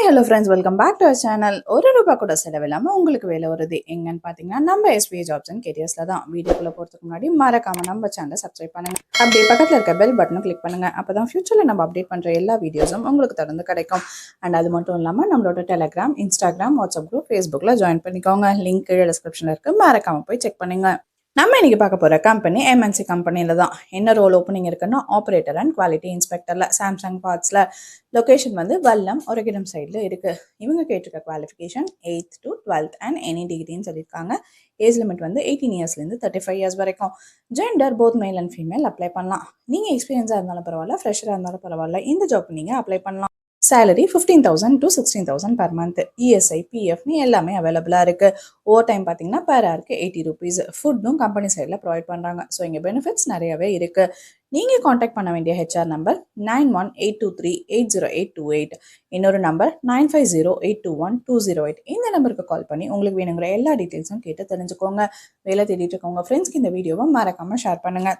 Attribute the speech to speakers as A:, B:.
A: Hi hello friends, welcome back to our channel. ₹1 கூட செலவில்லாமல் உங்களுக்கு வேலை வருது எங்கன்னு பார்த்தீங்கன்னா நம்ம எஸ்பிஐ ஜாப்ஸ் அண்ட் கெரியர்ஸில் தான். வீடியோக்குள்ளே போகிறதுக்கு முன்னாடி மறக்காம நம்ம சேனலை சப்ஸ்கிரைப் பண்ணுங்க. அப்படியே பக்கத்தில் இருக்க பெல் பட்டனும் கிளிக் பண்ணுங்க. அப்போ தான் ஃபியூச்சரில் நம்ம அப்டேட் பண்ணுற எல்லா வீடியோஸும் உங்களுக்கு தொடர்ந்து கிடைக்கும். அண்ட் அது மட்டும் இல்லாமல் நம்மளோட டெலிகிராம், இன்ஸ்டாகிராம், வாட்ஸ்அப் குரூப், ஃபேஸ்புக்கில் ஜாயின் பண்ணிக்கோங்க. லிங்க் கீழே டிஸ்கிரிப்ஷனில் இருக்குது, மறக்காம போய் செக் பண்ணுங்க. நம்ம இன்னைக்கு பார்க்க போகிற கம்பெனி எம்என்சி கம்பெனியில் தான். என்ன ரோல் ஓப்பனிங் இருக்குன்னா ஆப்ரேட்டர் அண்ட் குவாலிட்டி இன்ஸ்பெக்டரில் சாம்சங் பார்ட்ஸில். லொக்கேஷன் வந்து வல்லம் ஒரகிடம் சைடில் இருக்குது. இவங்க கேட்டிருக்க qualification 8th to 12th and any டிகிரின்னு சொல்லியிருக்காங்க. ஏஜ் லிமிட் வந்து 18 இயர்ஸ்லேருந்து 35 இயர்ஸ் வரைக்கும். Gender both male and female apply பண்ணலாம். நீங்கள் எக்ஸ்பீரியன்ஸாக இருந்தாலும் பரவாயில்ல, ஃப்ரெஷராக இருந்தாலும் பரவாயில்ல, இந்த ஜாப் நீங்கள் அப்ளை பண்ணலாம். Salary 15,000 to 16,000 per month. ESI, பிஎஃப்னு எல்லாமே அவைலபிளாக இருக்குது. ஓவர் டைம் பார்த்தீங்கன்னா per hourக்கு ₹80. ஃபுட்டும் கம்பெனி சைடில் ப்ரொவைட் பண்ணுறாங்க. ஸோ இங்கே பெனிஃபிட்ஸ் நிறையவே இருக்குது. நீங்கள் காண்டாக்ட் பண்ண வேண்டிய ஹெச்ஆர் நம்பர் 9182380828. இன்னொரு நம்பர் 9508212008. இந்த நம்பருக்கு கால் பண்ணி உங்களுக்கு வேணுங்கிற எல்லா டீட்டெயில்ஸும் கேட்டு தெரிஞ்சுக்கோங்க. வேலை தேடிட்டு இருக்கவங்க ஃப்ரெண்ட்ஸ்க்கு இந்த வீடியோவை மறக்காமல் ஷேர் பண்ணுங்கள்.